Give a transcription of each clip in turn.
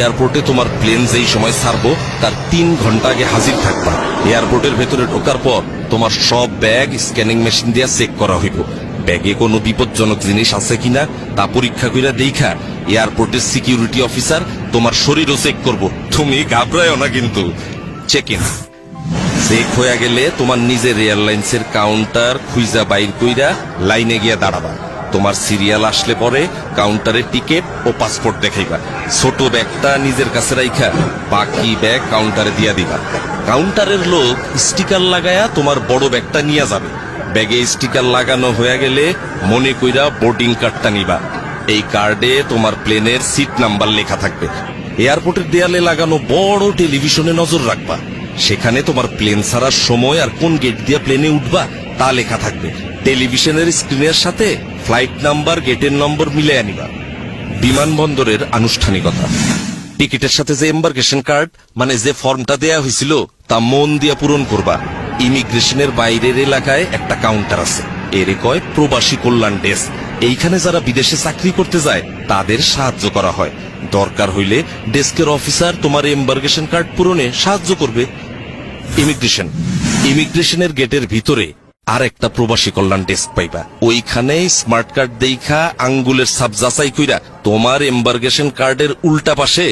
এয়ারপোর্টে তোমার প্লেন যেই সময় ছাড়বো তার 3 ঘন্টা আগে হাজির থাকবা। এয়ারপোর্টের ভেতরে ঢোকার পর তোমার সব ব্যাগ স্ক্যানিং মেশিন দিয়ে চেক করা হইব। ব্যাগে কোনো বিপজ্জনক জিনিস আছে কিনা তা পরীক্ষা কইরা দেখা এয়ারপোর্টের সিকিউরিটি অফিসার তোমার শরীরও চেক করব। তুমি ঘাবড়ায়ও না কিন্তু। চেক ইন চেক হয়ে গেলে তোমার নিজের এয়ারলাইন্সের কাউন্টার খুঁজা বাইর কইরা লাইনে গিয়া দাঁড়াবা। তোমার সিরিয়াল আসলে পরে কাউন্টারে টিকিট ও পাসপোর্ট দেখাইবা। ছোট ব্যাগটা নিজের কাছে রাইখা বাকি ব্যাগ কাউন্টারে দিয়া দিবা। কাউন্টারের লোক স্টিকার লাগায়া তোমার বড় ব্যাগটা নিয়ে যাবে। ব্যাগে স্টিকার লাগানো হয়ে গেলে মনে কইরা বোর্ডিং কার্ডটা নিবা। এই কার্ডে তোমার প্লেনের সিট নাম্বার লেখা থাকবে। এয়ারপোর্টের দেয়ালে লাগানো বড় টেলিভিশনে নজর রাখবা। সেখানে তোমার প্লেন ছাড়ার সময় আর কোন গেট দিয়ে প্লেনে উঠবা তা লেখা থাকবে। টেলিভিশনের স্ক্রিনের সাথে ফ্লাইট নাম্বার গেটের নম্বর মিলে আনিবা। বিমানবন্দরের আনুষ্ঠানিকতা। টিকিটের সাথে যে এম্বার্কেশন কার্ড মানে যে ফর্মটা দেয়া হয়েছিল তা মন দিয়া পূরণ করবা। ইমিগ্রেশনের বাইরের এলাকায় একটা কাউন্টার আছে, এরে কয় প্রবাসী কল্যাণ ডেস্ক। এইখানে যারা বিদেশে চাকরি করতে যায় তাদের সাহায্য করা হয়। দরকার হইলে ডেস্কের অফিসার তোমার এম্বার্কেশন কার্ড পূরণে সাহায্য করবে। ইমিগ্রেশনের গেটের ভিতরে আর একটা প্রবাসী কল্যাণ ডেস্ক পাইবা। ওইখানে স্মার্ট কার্ড দেখা আঙ্গুলের ছাপ যাচাই কইরা তোমার এম্বার্কেশন কার্ডের উল্টা পাশে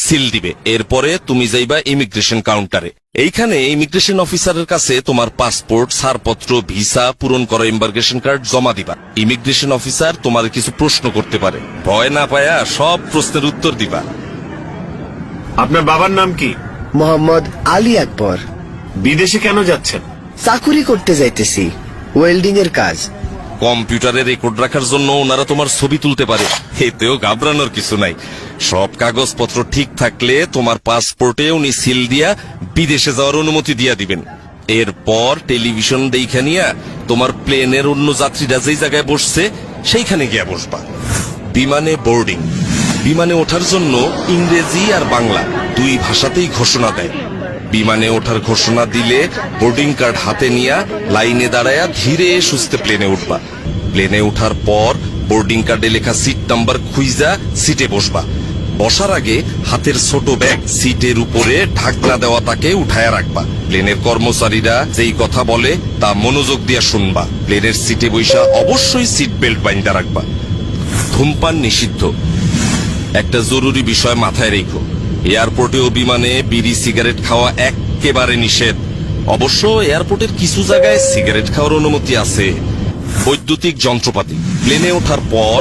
সিল দিবে। এরপরে তুমি যাইবা ইমিগ্রেশন কাউন্টারে। এইখানে ইমিগ্রেশন অফিসারের কাছে তোমার পাসপোর্ট, ছাড়পত্র, ভিসা, পূরণ করা এম্বার্কেশন কার্ড জমা দিবা। ইমিগ্রেশন অফিসার তোমার কিছু প্রশ্ন করতে পারে, ভয় না পায়া সব প্রশ্নের উত্তর দিবা। আপনার বাবার নাম কি? মোহাম্মদ আলী আকবর। বিদেশে কেন যাচ্ছেন? চাকুরি করতে যাইতেছি, ওয়েল্ডিং এর কাজ। কম্পিউটারে রেকর্ড রাখার জন্য ওনারা তোমার ছবি তুলতে পারে, এতেও ঘাবড়ানোর কিছু নাই। সব কাগজপত্র ঠিক থাকলে তোমার পাসপোর্টে উনি সিল দিয়া বিদেশে যাওয়ার অনুমতি দিয়া দিবেন। এরপর টেলিভিশন দেখা নিয়া তোমার প্লেনের অন্য যাত্রীরা যেই জায়গায় বসছে সেইখানে গিয়া বসবা। বিমানে বোর্ডিং। বিমানে ওঠার জন্য ইংরেজি আর বাংলা দুই ভাষাতেই ঘোষণা দেয়। বিমানে ওঠার ঘোষণা দিলে বোর্ডিং কার্ড হাতে নিয়া লাইনে দাঁড়ায়া ধীরে সুস্থে প্লেনে উঠবা। প্লেনে ওঠার পর বোর্ডিং কার্ডে লেখা সিট নাম্বার খুঁজা সিটে বসবা। বসার আগে হাতের ছোট ব্যাগ সিটের উপরে ঢাকনা দেওয়া তাকে উঠায়া রাখবা। প্লেনের কর্মচারীরা যেই কথা বলে তা মনোযোগ দিয়া শুনবা। প্লেনের সিটে বৈশা অবশ্যই সিট বেল্ট বাইন্ধা রাখবা। ধূমপান নিষিদ্ধ। একটা জরুরি বিষয় মাথায় রেখো, এয়ারপোর্টে ও বিমানে বিড়ি সিগারেট খাওয়া একেবারে নিষেধ। অবশ্য এয়ারপোর্টের কিছু জায়গায় সিগারেট খাওয়ার অনুমতি আছে। বৈদ্যুতিক যন্ত্রপাতি। প্লেনে ওঠার পর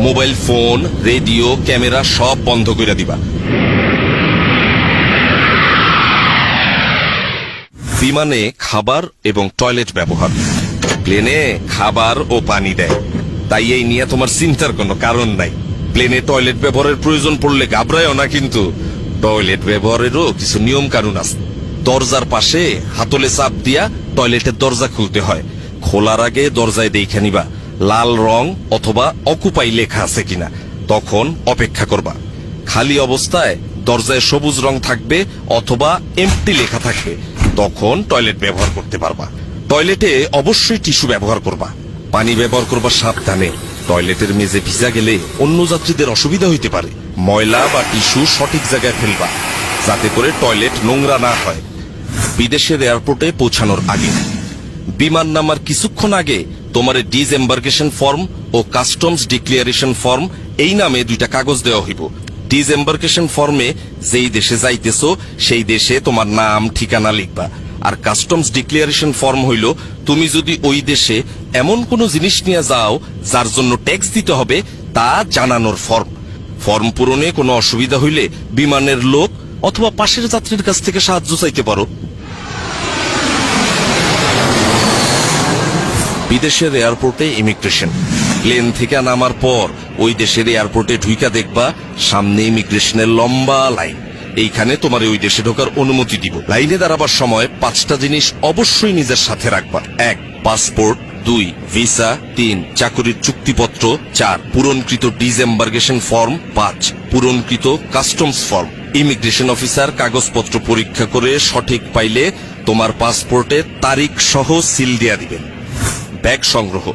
মোবাইল ফোন, রেডিও, ক্যামেরা সব বন্ধ করে দিবা। বিমানে খাবার এবং টয়লেট ব্যবহার। প্লেনে খাবার ও পানি দেয়, তাই এই নিয়ে তোমার চিন্তার কোনো কারণ নাই। প্লেনে টয়লেট ব্যবহারের প্রয়োজন পড়লে ঘাবড়ায়ও না কিন্তু। টয়লেট ব্যবহারেরও কিছু নিয়ম কানুন আছে। দরজার পাশে হাতলে চাপ দিয়া টয়লেটের দরজা খুলতে হয়। খোলার আগে দরজায় দেখে নিবা লাল রং অথবা অকুপাই লেখা আছে কিনা, তখন অপেক্ষা করবা। খালি অবস্থায় দরজায় সবুজ রং থাকবে অথবা এমটি লেখা থাকবে, তখন টয়লেট ব্যবহার করতে পারবা। টয়লেটে অবশ্যই টিস্যু ব্যবহার করবা। পানি ব্যবহার করবা সাবধানে। টয়লেটের মেঝে ভিজা গেলে অন্য যাত্রীদের অসুবিধা হইতে পারে। ময়লা বা টিস্যু সঠিক জায়গায় ফেলবা যাতে করে টয়লেট নোংরা না হয়। বিদেশের এয়ারপোর্টে পৌঁছানোর আগে বিমান নামার কিছুক্ষণ আগে তোমার ডিসএম্বার্কেশন ফর্ম ও কাস্টমস ডিক্লিয়ারেশন ফর্ম এই নামে দুইটা কাগজ দেওয়া হইব। ডিসএম্বার্কেশন ফর্মে যেই দেশে যাইতেছো সেই দেশে তোমার নাম ঠিকানা লিখবা, আর কাস্টমস ডিক্লিয়ারেশন ফর্ম হইল তুমি যদি ওই দেশে এমন কোনো জিনিস নিয়ে যাও যার জন্য ট্যাক্স দিতে হবে তা জানানোর ফর্ম। ফর্ম পূরণে কোনো অসুবিধা হইলে বিমানের লোক অথবা পাশের যাত্রীর কাছ থেকে সাহায্য চাইতে পারো। বিদেশের এয়ারপোর্টে ইমিগ্রেশন। প্লেন থেকে নামার পর ওই দেশের এয়ারপোর্টে ঢুইকা দেখবা সামনে ইমিগ্রেশনের লম্বা লাইন। এইখানে তোমার ওই দেশে ঢোকার অনুমতি দিব। লাইনে দাঁড়াবার সময় 5টা জিনিস অবশ্যই নিজের সাথে রাখবা। 1 পাসপোর্ট, 2 ভিসা, 3 চাকরির চুক্তিপত্র, 4 পূরণকৃত ডিসএম্বার্কেশন ফর্ম, 5 পূরণকৃত কাস্টমস ফর্ম। ইমিগ্রেশন অফিসার কাগজপত্র পরীক্ষা করে সঠিক পাইলে তোমার পাসপোর্টে তারিখ সহ সিল দিয়া দিবেন। ব্যাগ সংগ্রহ।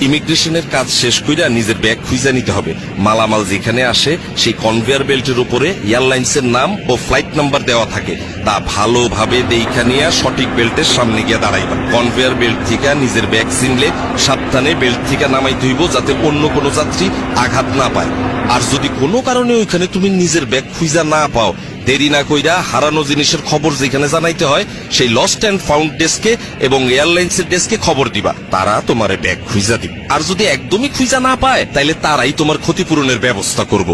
ইমিগ্রেশনের কাজ শেষ কইরা নিজের ব্যাগ খুঁজে নিতে হবে। মালামাল যেখানে আসে সেই কনভেয়ার বেল্টের উপরে এয়ারলাইন্সের নাম ও ফ্লাইট নাম্বার দেওয়া থাকে, তা ভালোভাবে দেইখা নিয়ে সঠিক বেল্টের সামনে গিয়ে দাঁড়াইবা। কনভেয়ার বেল্ট থেকে নিজের ব্যাগ চিনলে সাবধানে বেল্ট থেকে নামাইতে হইব, যাতে অন্য কোনো যাত্রী আঘাত না পায়। আর যদি কোনো কারণে ওইখানে তুমি নিজের ব্যাগ খুঁজা না পাও, দেরি না কইরা হারানো জিনিসের খবর যেখানে জানাইতে হয় সেই লস্ট অ্যান্ড ফাউন্ড ডেস্কে এবং এয়ারলাইন্সের ডেস্কে খবর দিবা, তারা তোমার ব্যাগ খুঁজা দিবে। আর যদি একদমই খুঁজা না পায়, তাইলে তারাই তোমার ক্ষতিপূরণের ব্যবস্থা করব।